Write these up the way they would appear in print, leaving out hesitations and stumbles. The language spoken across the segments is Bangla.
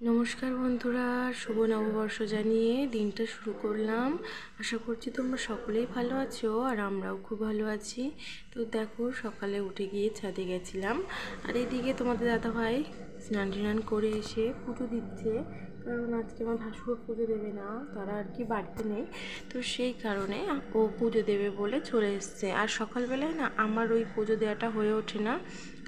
নমস্কার বন্ধুরা, শুভ নববর্ষ জানিয়ে দিনটা শুরু করলাম। আশা করছি তোমরা সকলেই ভালো আছো আর আমরাও খুব ভালো আছি। তো দেখো, সকালে উঠে গিয়ে ছাদে গেছিলাম, আর এদিকে তোমাদের দাদাভাই স্নান টান করে এসে পুজো দিচ্ছে। কারণ আজকে আমার ভাসুর পুজো দেবে না, তারা আর কি বাড়িতে নেই, তো সেই কারণে ও পুজো দেবে বলে চলে এসছে। আর সকালবেলায় না আমার ওই পুজো দেওয়াটা হয়ে ওঠে না,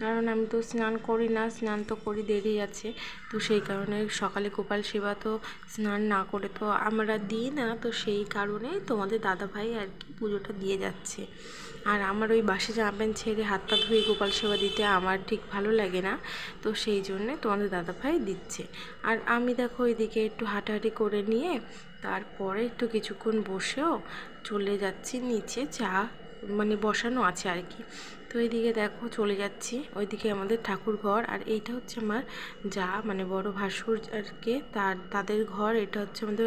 কারণ আমি তো স্নান করি না, স্নান তো করি দেরি আছে। তো সেই কারণে সকালে গোপাল সেবা তো স্নান না করে তো আমরা দিই না, তো সেই কারণে তোমাদের দাদাভাই আর কি পুজোটা দিয়ে যাচ্ছে। আর আমার ওই বাসি জামা প্যান্ট ছেড়ে হাত পা ধুয়ে গোপাল সেবা দিতে আমার ঠিক ভালো লাগে না, তো সেই জন্যে তোমাদের দাদাভাই দিচ্ছে। আর আমি দেখো এদিকে একটু হাঁটাহাঁটি করে নিয়ে তারপরে একটু কিছুক্ষণ বসেও চলে যাচ্ছি নিচে, চা মানে বসানো আছে আর কি। তো এইদিকে দেখো চলে যাচ্ছি, ওইদিকে আমাদের ঠাকুর ঘর, আর এইটা হচ্ছে আমার যা মানে বড় ভাসুর আর কি তাদের ঘর। এটা হচ্ছে আমাদের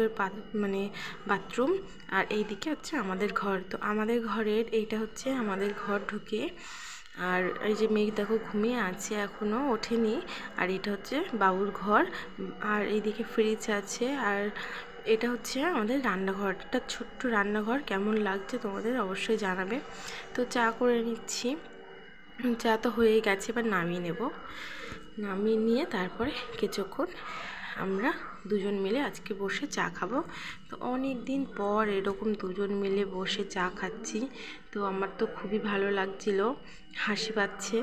মানে বাথরুম, আর এইদিকে হচ্ছে আমাদের ঘর। তো আমাদের ঘরের এইটা হচ্ছে আমাদের ঘর ঢুকে, আর এই যে মেঘ দেখো ঘুমিয়ে আছে, এখনও ওঠেনি। আর এটা হচ্ছে বাবুর ঘর, আর এইদিকে ফ্রিজ আছে। আর এটা হচ্ছে আমাদের রান্নাঘর, একটা ছোট্ট রান্নাঘর। কেমন লাগছে তোমাদের অবশ্যই জানাবে। তো চা করে নিচ্ছি, চা তো হয়ে গেছে, এবার নামিয়ে নেব। নামিয়ে নিয়ে তারপরে কিছুক্ষণ আমরা দুজন মিলে আজকে বসে চা খাবো। তো অনেক দিন পর এরকম দুজন মিলে বসে চা খাচ্ছি, তো আমার তো খুবই ভালো লাগছিল, হাসি পাচ্ছে।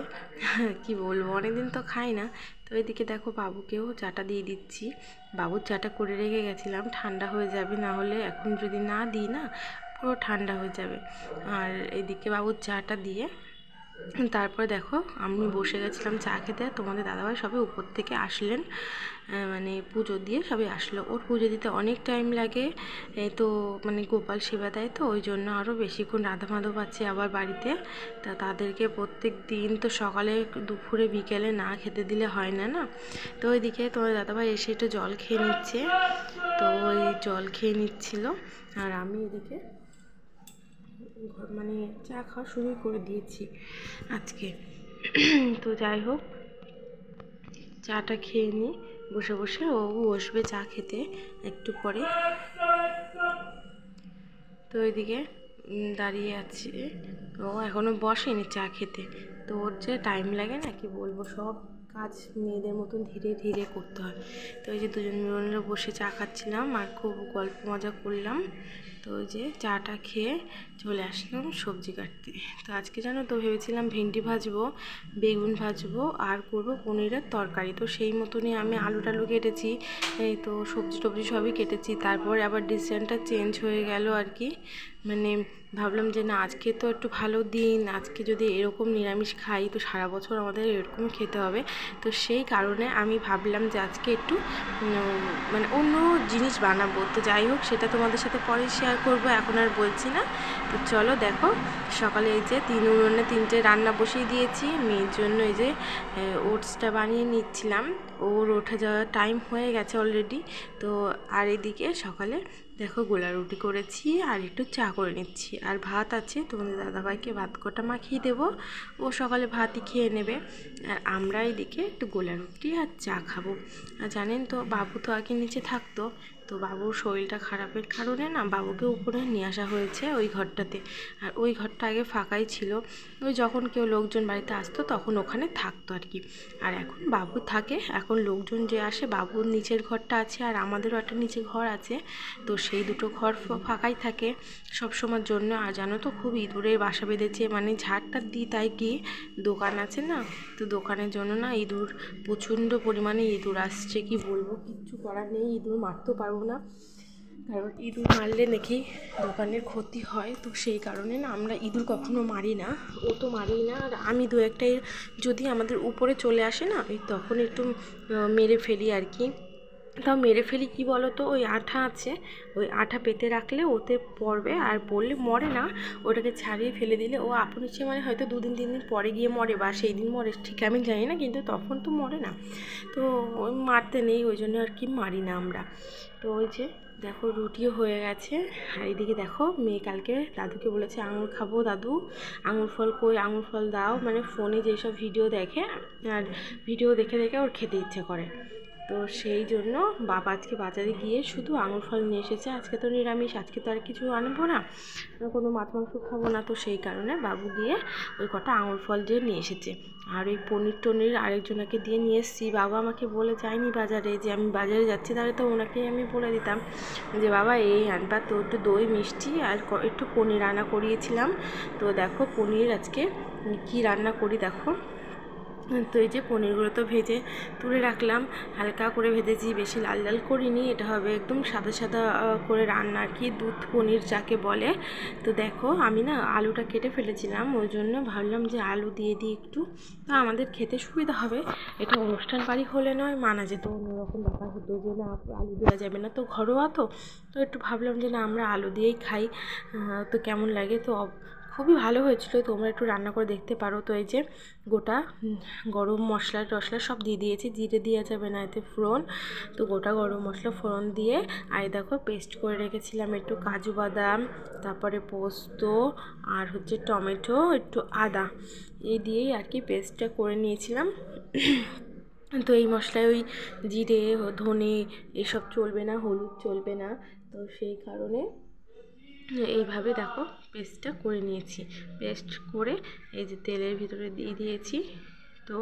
কি বলবো, অনেকদিন তো খাই না। তো এদিকে দেখো বাবুকেও চাটা দিয়ে দিচ্ছি। বাবুর চাটা করে রেখে গেছিলাম, ঠান্ডা হয়ে যাবে, না হলে এখন যদি না দিই না পুরো ঠান্ডা হয়ে যাবে। আর এদিকে বাবুর চাটা দিয়ে তারপরে দেখো আমি বসে গেছিলাম চা খেতে। তোমাদের দাদাভাই সবে উপর থেকে আসলেন, মানে পুজো দিয়ে সবাই আসলো। ওর পুজো দিতে অনেক টাইম লাগে, তো মানে গোপাল সেবা দেয়, তো ওই জন্য আরও বেশিক্ষণ রাধা মাধব আছে আবার বাড়িতে। তা তাদেরকে প্রত্যেক দিন তো সকালে দুপুরে বিকেলে না খেতে দিলে হয় না না। তো ওইদিকে তোমার দাদাভাই এসে একটু জল খেয়ে নিচ্ছে, তো ওই জল খেয়ে নিচ্ছিল, আর আমি এদিকে মানে চা খাওয়া শুরু করে দিয়েছি আজকে। তো যাই হোক, চাটা খেয়ে নিই বসে বসে। ও বসবে চা খেতে একটু পরে। তো ওইদিকে দাঁড়িয়ে আছে, ও এখনও বসেনি চা খেতে। তো ওর যে টাইম লাগে না, কি বলবো, সব কাজ মেয়েদের মতন ধীরে ধীরে করতে হয়। তো ওই যে দুজন মিলে বসে চা খাচ্ছিলাম আর খুব গল্প মজা করলাম। তো ওই যে চাটা খেয়ে চলে আসলাম সবজি কাটতে। তো আজকে জানো তো ভেবেছিলাম ভেন্ডি ভাজবো, বেগুন ভাজবো, আর করবো পনিরের তরকারি। তো সেই মতনই আমি আলু টালু কেটেছি, এই তো সবজি টবজি সবই কেটেছি। তারপরে আবার ডিসিশনটা চেঞ্জ হয়ে গেল আর কি, মানে ভাবলাম যে না, আজকে তো একটু ভালো দিন, আজকে যদি এরকম নিরামিষ খাই তো সারা বছর আমাদের এরকমই খেতে হবে। তো সেই কারণে আমি ভাবলাম যে আজকে একটু মানে অন্য জিনিস বানাবো। তো যাই হোক, সেটা তোমাদের সাথে পরে শেয়ার করবো, এখন আর বলছি না। তো চলো দেখো, সকালে এই যে উনুনে 3টে রান্না বসিয়ে দিয়েছি। মেয়ের জন্য এই যে ওটসটা বানিয়ে নিচ্ছিলাম, ওর উঠে যাওয়ার টাইম হয়ে গেছে অলরেডি। তো আর এদিকে সকালে দেখো গোলা রুটি করেছি আর একটু চা করে নিচ্ছি, আর ভাত আছে। তোমাদের দাদাভাইকে ভাত কটা মাখিয়ে দেবো, ও সকালে ভাতই খেয়ে নেবে। আর আমরা এদিকে একটু গোলা রুটি আর চা খাবো। আর জানেন তো, বাবু তো আগে নিচে থাকতো, তো বাবুর শরীরটা খারাপের কারণে না বাবুকে উপরে নিয়ে আসা হয়েছে ওই ঘরটাতে। আর ওই ঘরটা আগে ফাঁকাই ছিল, ওই যখন কেউ লোকজন বাড়িতে আসতো তখন ওখানে থাকতো আর কি। আর এখন বাবু থাকে, এখন লোকজন যে আসে, বাবুর নিচের ঘরটা আছে আর আমাদেরও একটা নিচে ঘর আছে, তো সেই দুটো ঘর ফাঁকাই থাকে সব সময়ের জন্য। আর জানো তো, খুব ইঁদুরের বাসা বেঁধেছে, মানে ঝাড়টা দিই তাই কি, দোকান আছে না, তো দোকানের জন্য না ইঁদুর প্রচণ্ড পরিমাণে ইঁদুর আসছে। কি বলবো, কিচ্ছু করার নেই, ইঁদুর মারতেও পারবো না। কারণ ইঁদুর মারলে নাকি দোকানের ক্ষতি হয়, তো সেই কারণে না আমরা ইঁদুর কখনো মারি না, ও তো মারি না। আর আমি দু একটাই যদি আমাদের উপরে চলে আসে না, ওই তখন একটু মেরে ফেলি আর কি। তাও মেরে ফেলি কি বলো তো, ওই আঠা আছে, ওই আঠা পেতে রাখলে ওতে পড়বে, আর পড়লে মরে না, ওটাকে ছাড়িয়ে ফেলে দিলে ও আপন ইচ্ছে মানে হয়তো 2 দিন 3 দিন পরে গিয়ে মরে, বা সেই দিন মরে ঠিক আমি জানি না, কিন্তু তখন তো মরে না। তো ওই মারতে নেই, ওই জন্য আর কি মারি না আমরা। তো ওই যে দেখো রুটিও হয়ে গেছে। আর এদিকে দেখো মেয়ে কালকে দাদুকে বলেছে আঙুর খাবো, দাদু আঙুর ফল কই, আঙুর ফল দাও, মানে ফোনে যেসব ভিডিও দেখে, আর ভিডিও দেখে দেখে ওর খেতে ইচ্ছে করে। তো সেই জন্য বাবা আজকে বাজারে গিয়ে শুধু আঙুর ফল নিয়ে এসেছে। আজকে তো নিরামিষ, আজকে তো আর কিছু আনবো না, কোনো মাছ মাংস খাবো না, তো সেই কারণে বাবু গিয়ে ওই কটা আঙুর ফল যে নিয়ে এসেছে। আর ওই পনির টনির আরেকজনকে দিয়ে নিয়ে এসেছি। বাবা আমাকে বলে যায়নি বাজারে, যে আমি বাজারে যাচ্ছি, তাহলে তো ওনাকেই আমি বলে দিতাম যে বাবা এই আনবা, তো একটু দই মিষ্টি আর একটু পনির রান্না করিয়েছিলাম। তো দেখো পনির আজকে কি রান্না করি দেখো। তো এই যে পনিরগুলো তো ভেজে তুলে রাখলাম, হালকা করে ভেজেছি, বেশি লাল লাল করিনি, এটা হবে একদম সাদা সাদা করে রান্না আর কি, দুধ পনির যাকে বলে। তো দেখো আমি না আলুটা কেটে ফেলেছিলাম, ওই জন্য ভাবলাম যে আলু দিয়ে দিই একটু, তো আমাদের খেতে সুবিধা হবে। এটা অনুষ্ঠান বাড়ি হলে নয় মানা যেত, অন্যরকম ব্যাপার হতো যে না আলু দেওয়া যাবে না, তো ঘরোয়া তো একটু ভাবলাম যে না আমরা আলু দিয়েই খাই, তো কেমন লাগে। তো খুবই ভালো হয়েছিল, তোমরা একটু রান্না করে দেখতে পারো। তো এই যে গোটা গরম মশলা টশলা সব দিয়ে দিয়েছি, জিরে দেওয়া যাবে না, এতে ফোড়ন, তো গোটা গরম মশলা ফোড়ন দিয়ে, আর দেখো পেস্ট করে রেখেছিলাম একটু কাজু বাদাম, তারপরে পোস্ত, আর হচ্ছে টমেটো, একটু আদা, এই দিয়েই আর কি পেস্টটা করে নিয়েছিলাম। তো এই মশলায় ওই জিরে ধনে এসব চলবে না, হলুদ চলবে না, তো সেই কারণে এইভাবে দেখো পেস্টটা করে নিয়েছি। পেস্ট করে এই যে তেলের ভিতরে দিয়ে দিয়েছি, তো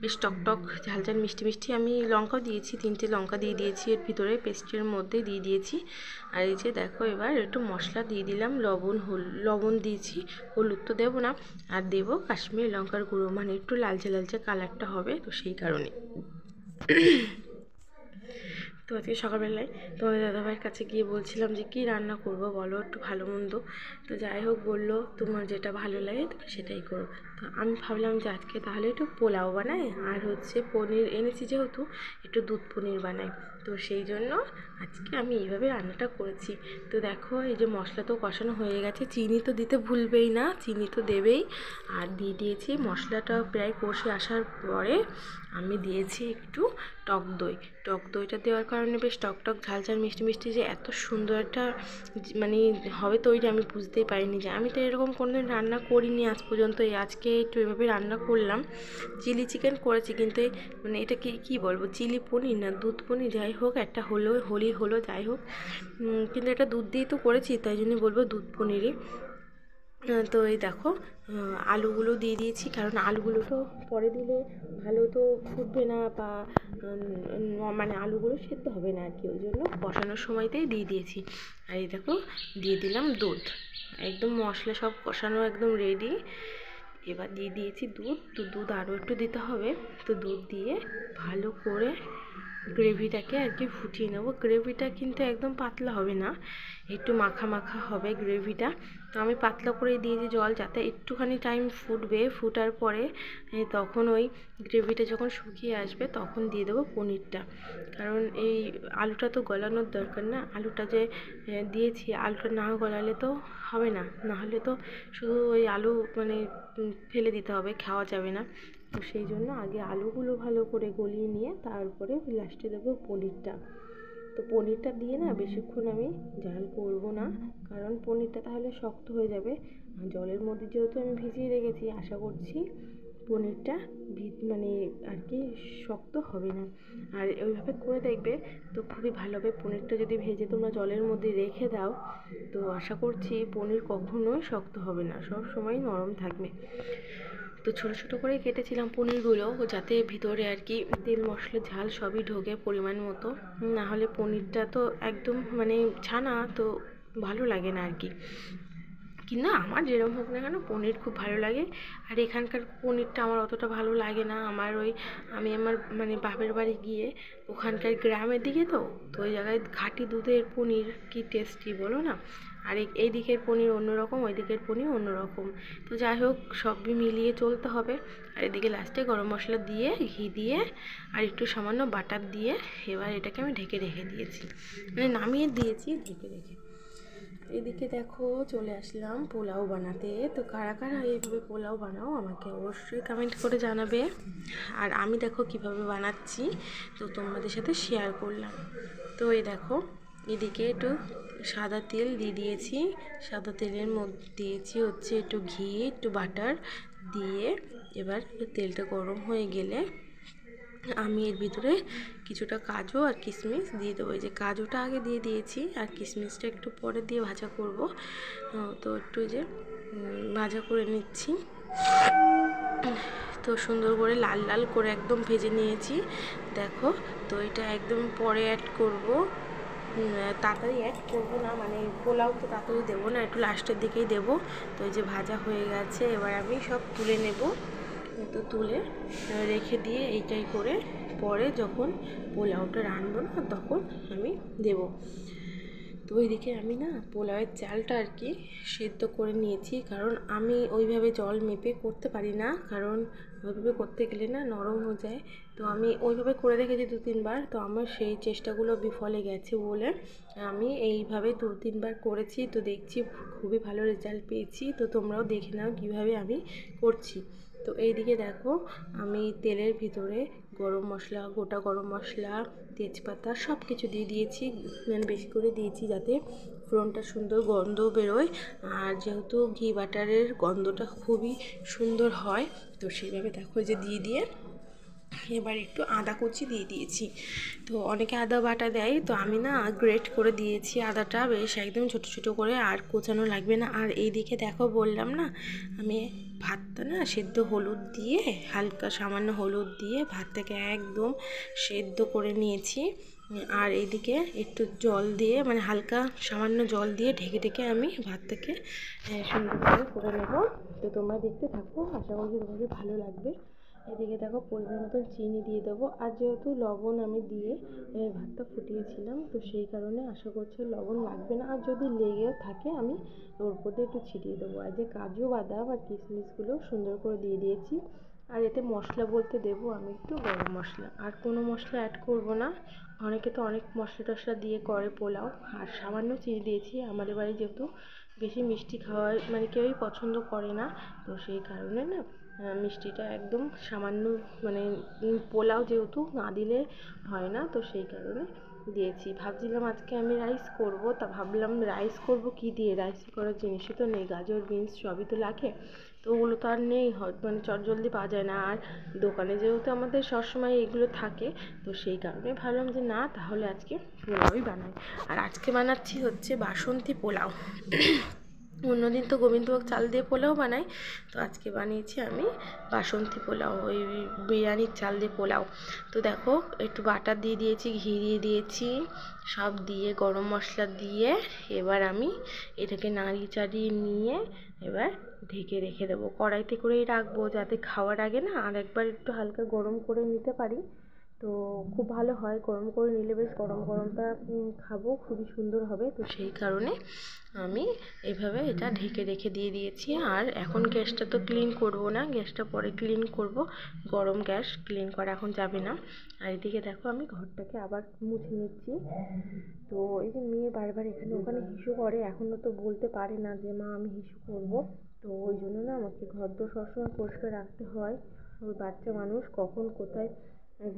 বেশ টকটক ঝাল ঝাল মিষ্টি মিষ্টি, আমি লঙ্কাও দিয়েছি, 3টে লঙ্কা দিয়ে দিয়েছি এর ভিতরে, পেস্টের মধ্যে দিয়ে দিয়েছি। আর এই যে দেখো এবার একটু মশলা দিয়ে দিলাম, লবণ দিয়েছি, হলুদ তো দেবো না, আর দেবো কাশ্মীরি লঙ্কার গুঁড়ো, মানে একটু লালচে লালচে কালারটা হবে, তো সেই কারণে। তো আজকে সকালবেলায় তোমাদের দাদাভাইয়ের কাছে গিয়ে বলছিলাম যে কী রান্না করব বলো একটু ভালো মন্দ, তো যাই হোক বললো তোমার যেটা ভালো লাগে তুমি সেটাই করো। তো আমি ভাবলাম যে আজকে তাহলে একটু পোলাও বানাই, আর হচ্ছে পনির এনেছি যেহেতু একটু দুধ পনির বানাই, তো সেই জন্য আজকে আমি এইভাবে রান্নাটা করেছি। তো দেখো এই যে মশলা তো কষানো হয়ে গেছে, চিনি তো দিতে ভুলবেই না, চিনি তো দেবেই, আর দিয়ে দিয়েছি মশলাটা প্রায় কষে আসার পরে আমি দিয়েছি একটু টক দই। টক দইটা দেওয়ার কারণে বেশ টকটক ঝাল ঝাল মিষ্টি মিষ্টি যে এত সুন্দর একটা মানে হবে তৈরি, আমি বুঝতেই পারিনি, যে আমি তো এরকম কোনোদিন রান্না করিনি আজ পর্যন্ত, এই আজকে একটু এভাবে রান্না করলাম। চিলি চিকেন করেছি, কিন্তু মানে এটা কি বলবো, চিলি পনির না দুধ পনির, যাই হোক একটা হলো যাই হোক, কিন্তু এটা দুধ দিয়েই তো করেছি, তাই জন্য বলবো দুধ পনিরই। তো এই দেখো আলুগুলো দিয়ে দিয়েছি, কারণ আলুগুলো তো পরে দিলে ভালো তো ফুটবে না, বা মানে আলুগুলো সেদ্ধ হবে না আর কি, ওই জন্য কষানোর সময়তেই দিয়ে দিয়েছি। আর এই দেখো দিয়ে দিলাম দুধ, একদম মশলা সব কষানো একদম রেডি। এবার দিয়ে দিয়েছি দুধ, তো দুধ আরও একটু দিতে হবে, তো দুধ দিয়ে ভালো করে গ্রেভিটাকে আর কি ফুটিয়ে নেবো। গ্রেভিটা কিন্তু একদম পাতলা হবে না, একটু মাখা মাখা হবে গ্রেভিটা, তো আমি পাতলা করে দিয়েছি জল, যাতে একটুখানি টাইম ফুটবে, ফুটার পরে তখন ওই গ্রেভিটা যখন শুকিয়ে আসবে তখন দিয়ে দেবো পনিরটা, কারণ এই আলুটা তো গলানোর দরকার না, আলুটা যে দিয়েছি আলুটা না গলালে তো হবে না, নাহলে তো শুধু ওই আলু মানে ফেলে দিতে হবে, খাওয়া যাবে না। তো সেই জন্য আগে আলুগুলো ভালো করে গলিয়ে নিয়ে তারপরে লাস্টে দেবো পনিরটা। তো পনিরটা দিয়ে না বেশিক্ষণ আমি জাল করব না, কারণ পনিরটা তাহলে শক্ত হয়ে যাবে, আর জলের মধ্যে যেহেতু আমি ভিজিয়ে রেখেছি, আশা করছি পনিরটা মানে আর কি শক্ত হবে না। আর ওইভাবে করে দেখবে তো খুবই ভালো হবে। পনিরটা যদি ভেজে তোমরা জলের মধ্যে রেখে দাও, তো আশা করছি পনির কখনোই শক্ত হবে না, সব সময় নরম থাকবে। তো ছোটো ছোটো করে কেটেছিলাম পনিরগুলো, যাতে ভিতরে আর কি তেল মশলা ঝাল সবই ঢোকে পরিমাণ মতো, নাহলে পনিরটা তো একদম মানে ছানা তো ভালো লাগে না আর কি। কি না, আমার যেরকম হোক না কেন পনির খুব ভালো লাগে। আর এখানকার পনিরটা আমার অতটা ভালো লাগে না। আমার আমি আমার মানে বাপের বাড়ি গিয়ে ওখানকার গ্রামের দিকে তো ওই জায়গায় খাঁটি দুধের পনির কি টেস্টি বলো না। আর এই দিকের পনির অন্যরকম, ওই দিকের পনির অন্যরকম। তো যাই হোক, সবই মিলিয়ে চলতে হবে। আর এদিকে লাস্টে গরম মশলা দিয়ে, ঘি দিয়ে আর একটু সামান্য বাটার দিয়ে এবার এটাকে আমি ঢেকে রেখে দিয়েছি, মানে নামিয়ে দিয়েছি ঢেকে রেখে। এদিকে দেখো চলে আসলাম পোলাও বানাতে। তো কারা কারা এইভাবে পোলাও বানাও আমাকে অবশ্যই কমেন্ট করে জানাবে। আর আমি দেখো কিভাবে বানাচ্ছি, তো তোমাদের সাথে শেয়ার করলাম। তো এই দেখো এদিকে একটু সাদা তেল দিয়ে দিয়েছি, সাদা তেলের মধ্যে দিয়েছি হচ্ছে একটু ঘি, একটু বাটার দিয়ে এবার তেলটা গরম হয়ে গেলে আমি এর ভিতরে কিছুটা কাজু আর কিশমিশ দিয়ে দেবো। এই যে কাজুটা আগে দিয়ে দিয়েছি আর কিশমিশটা একটু পরে দিয়ে ভাজা করব। তো একটু যে ভাজা করে নিচ্ছি, তো সুন্দর করে লাল লাল করে একদম ভেজে নিয়েছি দেখো। তো এটা একদম পরে অ্যাড করব, তাড়াতাড়ি অ্যাড করবো না, মানে পোলাও তো তাড়াতাড়ি দেবো না, একটু লাস্টের দিকেই দেবো। তো এই যে ভাজা হয়ে গেছে, এবার আমি সব তুলে নেব। তো তুলে রেখে দিয়ে এইটাই করে পরে যখন পোলাওটা রাঁধবো না তখন আমি দেব। তো ওইদিকে আমি না পোলাওয়ের চালটা আর কি সেদ্ধ করে নিয়েছি, কারণ আমি ওইভাবে জল মেপে করতে পারি না, কারণ ওইভাবে করতে গেলে না নরম হয়ে যায়। তো আমি ওইভাবে করে রেখেছি 2-3 বার, তো আমার সেই চেষ্টাগুলো বিফলে গেছে বলে আমি এইভাবে 2-3 বার করেছি। তো দেখছি খুবই ভালো রেজাল্ট পেয়েছি। তো তোমরাও দেখে নাও কীভাবে আমি করছি। তো এইদিকে দেখো আমি তেলের ভিতরে গরম মশলা, গোটা গরম মশলা, তেজপাতা সব কিছু দিয়ে দিয়েছি, মানে বেশি করে দিয়েছি যাতে ফোড়নটা সুন্দর গন্ধ বেরোয়। আর যেহেতু ঘি বাটারের গন্ধটা খুবই সুন্দর হয়, তো সেইভাবে দেখো যে দিয়ে এবার একটু আদা কুচি দিয়ে দিয়েছি। তো অনেকে আদা বাটা দেয়, তো আমি না গ্রেট করে দিয়েছি আদাটা বেশ একদম ছোটো ছোটো করে, আর কোচানো লাগবে না। আর এই দিকে দেখো বললাম না আমি ভাতটা না সেদ্ধ হলুদ দিয়ে, হালকা সামান্য হলুদ দিয়ে ভাতটাকে একদম সেদ্ধ করে নিয়েছি। আর এইদিকে একটু জল দিয়ে, মানে হালকা সামান্য জল দিয়ে ঢেকে ঢেকে আমি ভাতটাকে সুন্দর করে নেব। তো তোমরা দেখতে থাকো, আশা করি তোমাদের ভালো লাগবে। এদিকে দেখো পরিমাণ মতন চিনি দিয়ে দেবো। আর যেহেতু লবণ আমি দিয়ে ভাতটা ফুটিয়েছিলাম, তো সেই কারণে আশা করছি লবণ লাগবে না। আর যদি লেগেও থাকে আমি ওর উপর দিয়ে একটু ছিটিয়ে দেবো। আর যে কাজু বাদাম আর কিশমিশগুলো সুন্দর করে দিয়ে দিয়েছি। আর এতে মশলা বলতে দেবো আমি একটু গরম মশলা, আর কোনো মশলা অ্যাড করব না। অনেকে তো অনেক মশলা টশলা দিয়ে করে পোলাও। আর সামান্য চিনি দিয়েছি, আমাদের বাড়ি যেহেতু বেশি মিষ্টি খাওয়া মানে কেউই পছন্দ করে না, তো সেই কারণে না মিষ্টিটা একদম সামান্য, মানে পোলাও যেহেতু না দিলে হয় না, তো সেই কারণে দিয়েছি। ভাবছিলাম আজকে আমি রাইস করব, তা ভাবলাম রাইস করব কি দিয়ে, রাইস করার জিনিসই তো নেই, গাজর বিনস সবই তো লাগে, তো ওগুলো তো আর নেই, মানে চটজলদি পাওয়া যায় না। আর দোকানে যেহেতু আমাদের সবসময় এগুলো থাকে, তো সেই কারণে ভাবলাম যে না তাহলে আজকে পোলাওই বানাই। আর আজকে বানাচ্ছি হচ্ছে বাসন্তী পোলাও। অন্যদিন তো গোবিন্দভোগ চাল দিয়ে পোলাও বানাই, তো আজকে বানিয়েছি আমি বাসন্তী পোলাও, ওই বিরিয়ানির চাল দিয়ে পোলাও। তো দেখো একটু বাটার দিয়ে দিয়েছি, ঘি দিয়ে দিয়েছি, সব দিয়ে গরম মশলা দিয়ে এবার আমি এটাকে নাড়িয়ে চাড়িয়ে নিয়ে এবার ঢেকে রেখে দেবো। কড়াইতে করেই রাখবো যাতে খাওয়ার আগে না আর একবার একটু হালকা গরম করে নিতে পারি, তো খুব ভালো হয়। গরম করে নিলে বেশ গরম গরমটা খাবো, খুবই সুন্দর হবে। তো সেই কারণে আমি এইভাবে এটা ঢেকে রেখে দিয়ে দিয়েছি। আর এখন গ্যাসটা তো ক্লিন করব না, গ্যাসটা পরে ক্লিন করব, গরম গ্যাস ক্লিন করা এখন যাবে না। আর এদিকে দেখো আমি ঘরটাকে আবার মুছে নিচ্ছি। তো এই যে মেয়ে বারবার এখানে ওখানে হিসু করে, এখনও তো বলতে পারে না যে মা আমি হিসু করব, তো ওই জন্য না আমাকে ঘর তো সবসময় পরিষ্কার রাখতে হয়। ওই বাচ্চা মানুষ কখন কোথায়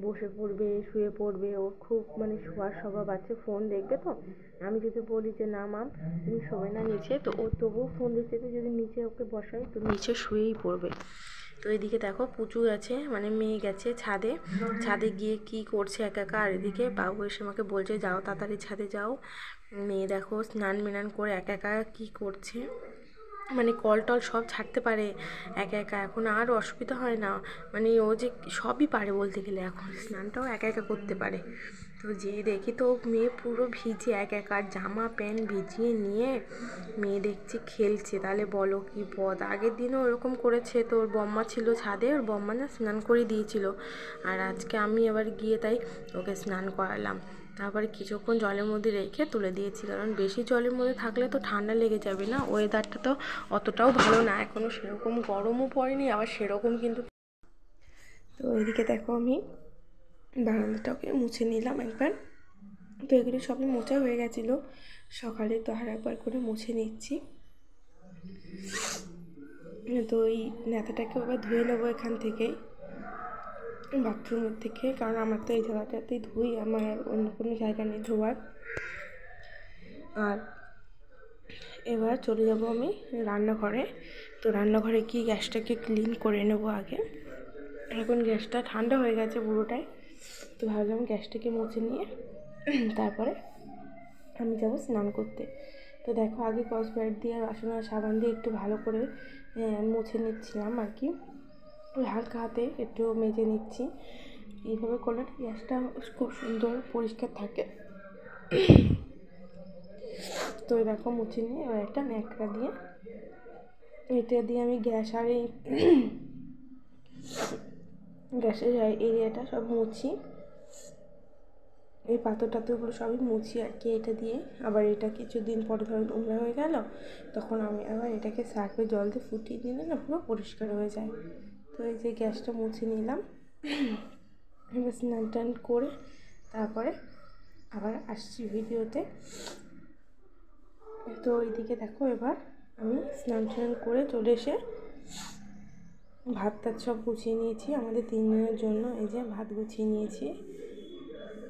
বসে পড়বে, শুয়ে পড়বে, ওর খুব মানে শোয়ার স্বভাব আছে, ফোন দেখবে। তো আমি যদি বলি যে না মা তুমি শোবে না নিচে, তো ও তবুও ফোন দেখতে যদি নিচে ওকে বসাই তো নিচে শুয়েই পড়বে। তো এদিকে দেখো পুচু গেছে, মানে মেয়ে গেছে ছাদে, ছাদে গিয়ে কি করছে একা একা। আর এদিকে বাবু এসে আমাকে বলছে যাও তাড়াতাড়ি ছাদে যাও। মেয়ে দেখো স্নান মিনান করে একা একা কী করছে। মানে কল টল সব ছাড়তে পারে একা একা, এখন আর অসুবিধা হয় না। মানে ও যে সবই পারে বলতে গেলে, এখন স্নানটাও একা একা করতে পারে। তো যেয়ে দেখি তো মেয়ে পুরো ভিজে এক একার জামা প্যান্ট ভিজিয়ে নিয়ে মেয়ে দেখছি খেলছে। তাহলে বলো কি পদ। আগের দিনও ওরকম করেছে, তো ওর বম্মা ছিল ছাদে, ওর বম্মা না স্নান করে দিয়েছিল। আর আজকে আমি এবার গিয়ে তাই ওকে স্নান করালাম। তারপরে কিছুক্ষণ জলের মধ্যে রেখে তুলে দিয়েছি, কারণ বেশি জলের মধ্যে থাকলে তো ঠান্ডা লেগে যাবে না। ওয়েদারটা তো অতটাও ভালো না, এখনও সেরকম গরমও পড়েনি, আবার সেরকম কিন্তু। তো এদিকে দেখো আমি বারান্দাটাকে মুছে নিলাম একবার। তো এগুলো সবই মোছা হয়ে গেছিলো সকালে, তো আর একবার করে মুছে নিচ্ছি। তো এই নেতাটাকে আবার ধুয়ে নেবো এখান থেকেই, বাথরুমের থেকে, কারণ আমার তো এই জায়গাটাতেই ধুই, আমার আর অন্য কোনো জায়গা নেই ধোয়ার। আর এবার চলে যাব আমি রান্নাঘরে। তো রান্নাঘরে গিয়ে গ্যাসটাকে ক্লিন করে নেবো আগে। এখন গ্যাসটা ঠান্ডা হয়ে গেছে পুরোটাই, তো ভাবলাম গ্যাসটাকে মুছে নিয়ে তারপরে আমি যাব স্নান করতে। তো দেখো আগে স্কচব্রাইট দিয়ে বাসন আর সাবান দিয়ে একটু ভালো করে মুছে নিচ্ছিলাম আর কি, ওই হালকা হাতে একটু মেজে নিচ্ছি। এইভাবে করলে গ্যাসটা খুব সুন্দর পরিষ্কার থাকে। তো দেখো মুছে নিয়ে এবার একটা ন্যাকড়া দিয়ে, এটা দিয়ে আমি গ্যাস আর এই গ্যাসের এরিয়াটা সব মুছি, এই পাথর টাথরগুলো সবই মুছি আর কি এটা দিয়ে। আবার এটা কিছুদিন পরে ধরো নোংরা হয়ে গেল, তখন আমি আবার এটাকে সার্ফে জল দিয়ে ফুটিয়ে দিলে না পুরো পরিষ্কার হয়ে যায়। তো এই যে গ্যাসটা মুছে নিলাম, এবার স্নান টান করে তারপরে আবার আসছি ভিডিওতে। তো এইদিকে দেখো এবার আমি স্নান টান করে চলে এসে ভাত টাত সব গুছিয়ে নিয়েছি আমাদের 3 দিনের জন্য। এই যে ভাত গুছিয়ে নিয়েছি।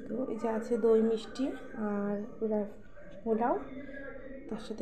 তো এই যে আছে দই মিষ্টি আর পোলাও, তার সাথে